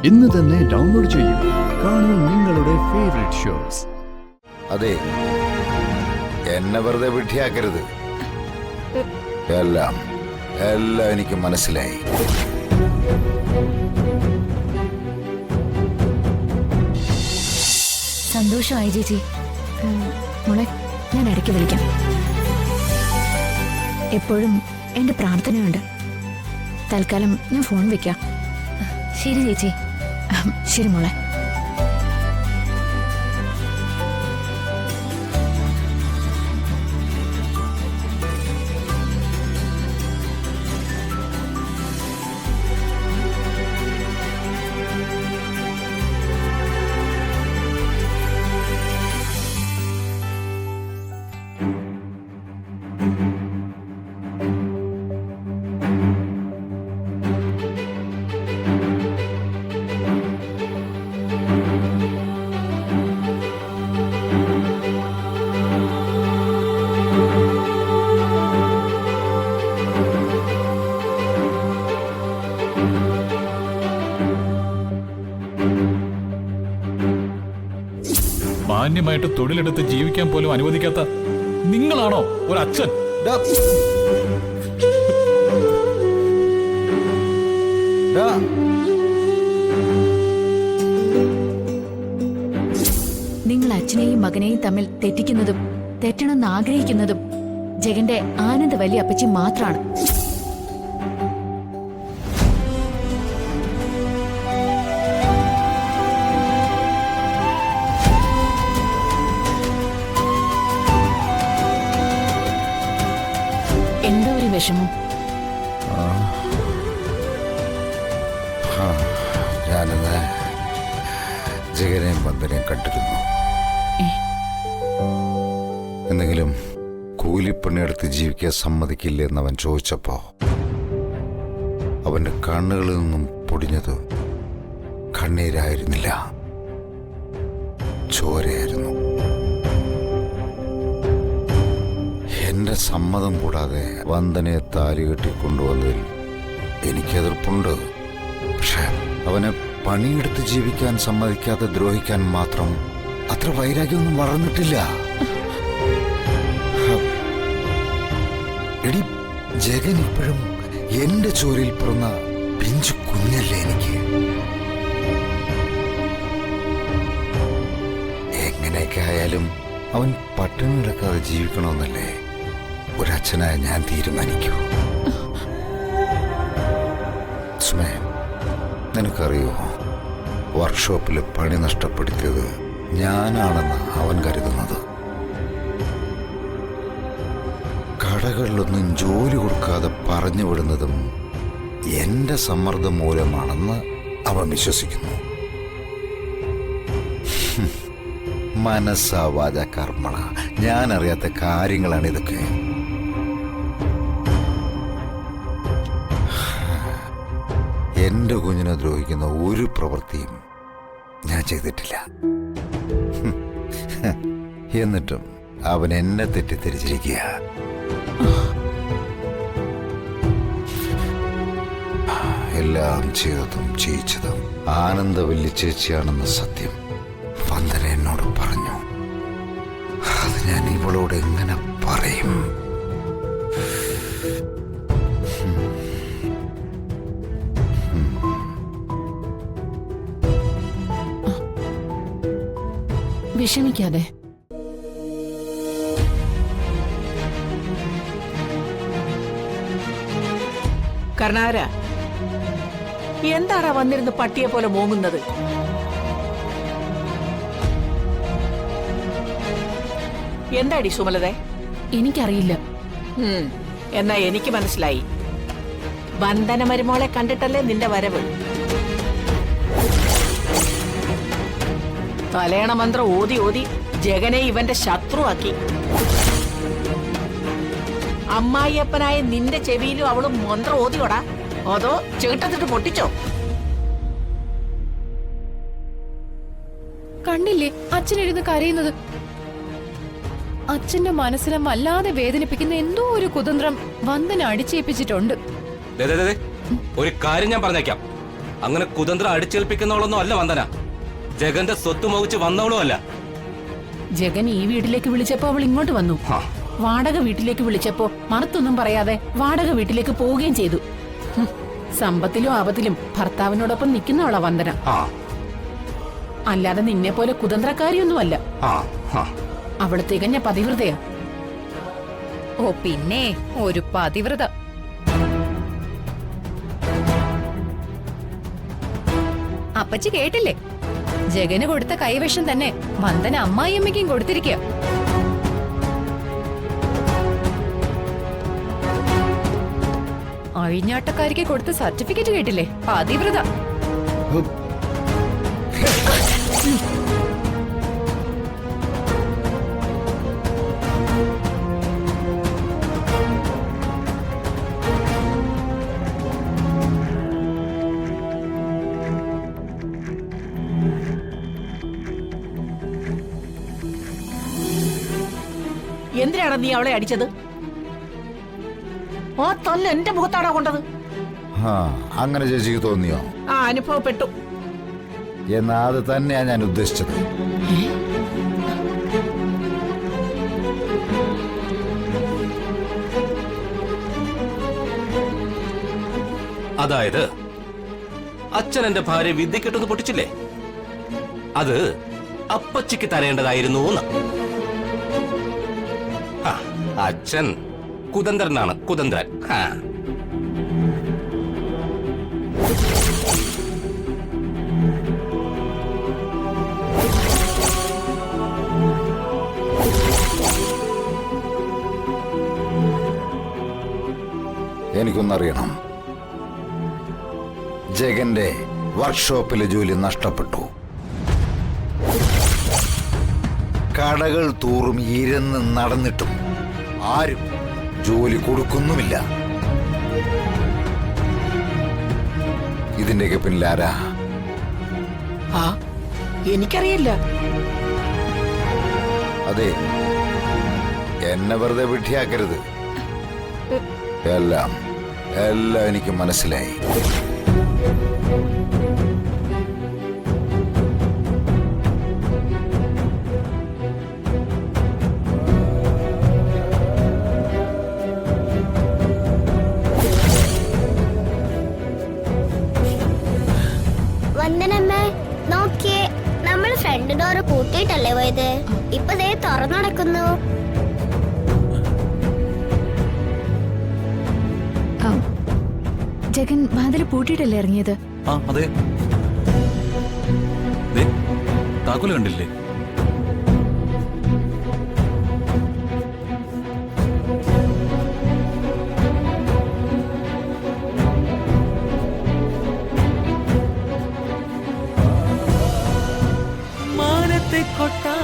ഇന്ന് തന്നെ ഡൗൺലോഡ് ചെയ്യൂ. കാണൂ നിങ്ങളുടെ ഫേവറേറ്റ് ഷോസ്. അതെ, എന്നെ വെറുതെ വിഡ്ഢിയാക്കരുത്. എല്ലാം എനിക്ക് മനസ്സിലായി. സന്തോഷമായി ചേച്ചി. മോളെ, ഞാൻ ഇടയ്ക്ക് വിളിക്കാം. എപ്പോഴും എന്റെ പ്രാർത്ഥനയുണ്ട്. തൽക്കാലം ഞാൻ ഫോൺ വെക്കാം. ശരി ചേച്ചി. ശരി മോളെ. മാന്യമായിട്ട് തൊഴിലെടുത്ത് ജീവിക്കാൻ പോലും അനുവദിക്കാത്ത നിങ്ങളാണോ ഒരു അച്ഛൻ? നിങ്ങൾ അച്ഛനെയും മകനെയും തമ്മിൽ തെറ്റിക്കുന്നതും തെറ്റണമെന്ന് ആഗ്രഹിക്കുന്നതും ജഗന്റെ ആനന്ദ വലിയ അപ്പച്ചി മാത്രാണ്. എന്താ ഒരു വിഷമം? ഞാനിന്ന് ജഗനെയും വന്ദനയും കണ്ടിരുന്നു. എന്തെങ്കിലും കൂലിപ്പണിയെടുത്ത് ജീവിക്കാൻ സമ്മതിക്കില്ല എന്നവൻ ചോദിച്ചപ്പോ അവന്റെ കണ്ണുകളിൽ നിന്നും പൊടിഞ്ഞത് കണ്ണീരായിരുന്നില്ല, ചോരയായിരുന്നു. എന്റെ സമ്മതം കൂടാതെ വന്ദനയെ താലി കെട്ടി കൊണ്ടുവന്നതിൽ എനിക്ക് എതിർപ്പുണ്ട്. പക്ഷെ അവനെ പണിയെടുത്ത് ജീവിക്കാൻ സമ്മതിക്കാതെ ദ്രോഹിക്കാൻ മാത്രം അത്ര വൈരാഗ്യമൊന്നും വളർന്നിട്ടില്ല. എടി, ജഗൻ ഇപ്പോഴും എന്റെ ചോരയിൽ പിറന്ന പിഞ്ചു കുഞ്ഞല്ലേ എനിക്ക്. എങ്ങനെയൊക്കെ ആയാലും അവൻ പട്ടിണി കിടക്കാതെ ജീവിക്കണമെന്നല്ലേ ഒരച്ഛനായ ഞാൻ തീരുമാനിക്കൂ. സുമേ, നിനക്കറിയോ, വർക്ക്ഷോപ്പിൽ പണി നഷ്ടപ്പെടുത്തിയത് ഞാനാണെന്ന് അവൻ കരുതുന്നത്. കടകളിലൊന്നും ജോലി കൊടുക്കാതെ പറഞ്ഞു വിടുന്നതും എന്റെ സമ്മർദ്ദം മൂലമാണെന്ന് അവൻ വിശ്വസിക്കുന്നു. മനസ്സാ വാച കർമ്മണ, ഞാൻ അറിയാത്ത കാര്യങ്ങളാണ് ഇതൊക്കെ. എന്റെ കുഞ്ഞിനെ ദ്രോഹിക്കുന്ന ഒരു പ്രവൃത്തിയും ഞാൻ ചെയ്തിട്ടില്ല. എന്നിട്ടും അവൻ എന്നെ തെറ്റിദ്ധരിച്ചിരിക്കുക. എല്ലാം ചെയ്തതും ചെയ്യിച്ചതും ആനന്ദവല്ലി ചേച്ചിയാണെന്ന സത്യം വന്ദന എന്നോട് പറഞ്ഞു. അത് ഞാൻ ഇവളോട് എങ്ങനെ പറയും? വിഷമിക്കാതെ. കർണാര, എന്താടാ വന്നിരുന്ന് പട്ടിയെ പോലെ മോങ്ങുന്നത്? എന്താടി സുമലതേ? എനിക്കറിയില്ല. എന്നാ എനിക്ക് മനസ്സിലായി. വന്ദന മരുമോളെ കണ്ടിട്ടല്ലേ നിന്റെ വരവ്. തലേണ മന്ത്രം ഓതി ഓതി ജഗനെ ഇവന്റെ ശത്രുവാക്കി. അമ്മായിയപ്പനായ നിന്റെ ചെവിയിലും അവളും മന്ത്രം ഓതിയോടാ, അതോ ചേട്ടത്തിട്ട് പൊട്ടിച്ചോ? കണ്ടില്ലേ അച്ഛനിരുന്ന് കരയുന്നത്? അച്ഛന്റെ മനസ്സിനെ വല്ലാതെ വേദനിപ്പിക്കുന്ന എന്തോ ഒരു കുതന്ത്രം വന്ദന അടിച്ചേൽപ്പിച്ചിട്ടുണ്ട്. ഒരു കാര്യം ഞാൻ പറഞ്ഞേക്കാം, അങ്ങനെ കുതന്ത്രം അടിച്ചേൽപ്പിക്കുന്നവളൊന്നും അല്ല വന്ദന. ജഗന്റെ സ്വത്ത് മോഹിച്ച് വന്നവളും അല്ല. ജഗൻ ഈ വീട്ടിലേക്ക് വിളിച്ചപ്പോ അവൾ ഇങ്ങോട്ട് വന്നു. വാടക വീട്ടിലേക്ക് വിളിച്ചപ്പോ മറുത്തൊന്നും പറയാതെ വാടക വീട്ടിലേക്ക് പോവുകയും ചെയ്തു. സമ്പത്തിലും ആപത്തിലും ഭർത്താവിനോടൊപ്പം നിൽക്കുന്നവളാ വന്ദന. അല്ലാതെ നിന്നെ പോലെ കുതന്ത്രക്കാരിയൊന്നുമല്ല. അവള് തികഞ്ഞ പതിവ്രതയാ. ഓ പിന്നെ ഒരു പതിവ്രത. അപ്പച്ചി കേട്ടില്ലേ? ജഗന് കൊടുത്ത കൈവശം തന്നെ വന്ദന അമ്മായിയമ്മയ്ക്കും കൊടുത്തിരിക്കുക. അഴിഞ്ഞാട്ടക്കാരിക്ക് കൊടുത്ത സർട്ടിഫിക്കറ്റ് കേട്ടില്ലേ? പതിവ്രത. എന്തിനാണ് നീ അവളെ അടിച്ചത്? ആ തല്ല എന്റെ മുഖത്താണോ കൊണ്ടത്? അങ്ങനെ ചേച്ചിക്ക് തോന്നിയോ? ആ, അനുഭവപ്പെട്ടു. എന്നാ അത് തന്നെയാ ഞാൻ ഉദ്ദേശിച്ചത്. അതായത് അച്ഛൻ എന്റെ ഭാര്യ വിദ്യക്കെട്ടൊന്ന് പൊട്ടിച്ചില്ലേ, അത് അപ്പച്ചിക്ക് തരേണ്ടതായിരുന്നു. അച്ഛൻ കുതന്ത്രനാണ്, കുതന്ത്രൻ. എനിക്കൊന്നറിയണം. ജഗന്റെ വർക്ക്ഷോപ്പിലെ ജോലി നഷ്ടപ്പെട്ടു. കടകൾ തോറും ഇരുന്ന് നടന്നിട്ടും ആരും ജോലി കൊടുക്കുന്നുമില്ല. ഇതിന്റെയൊക്കെ പിന്നിലാരാ? ആ, എനിക്കറിയില്ല. അതെ, എന്നെ വെറുതെ വിഡ്ഢിയാക്കരുത്. എല്ലാം എനിക്ക് മനസ്സിലായി. വന്ദനമ്മേ, നോക്കിയേ, നമ്മൾ ഫ്രണ്ട് ഡോറ് പൂട്ടിയിട്ടല്ലേ പോയത്? ഇപ്പൊ ദേ തുറന്നു നടക്കുന്നു. ജഗൻ വാതിൽ പൂട്ടിയിട്ടല്ലേ ഇറങ്ങിയത്? ആ അതെ. ദേ, താക്കോല് കണ്ടില്ലേ? മാനത്തെ കൊട്ടാ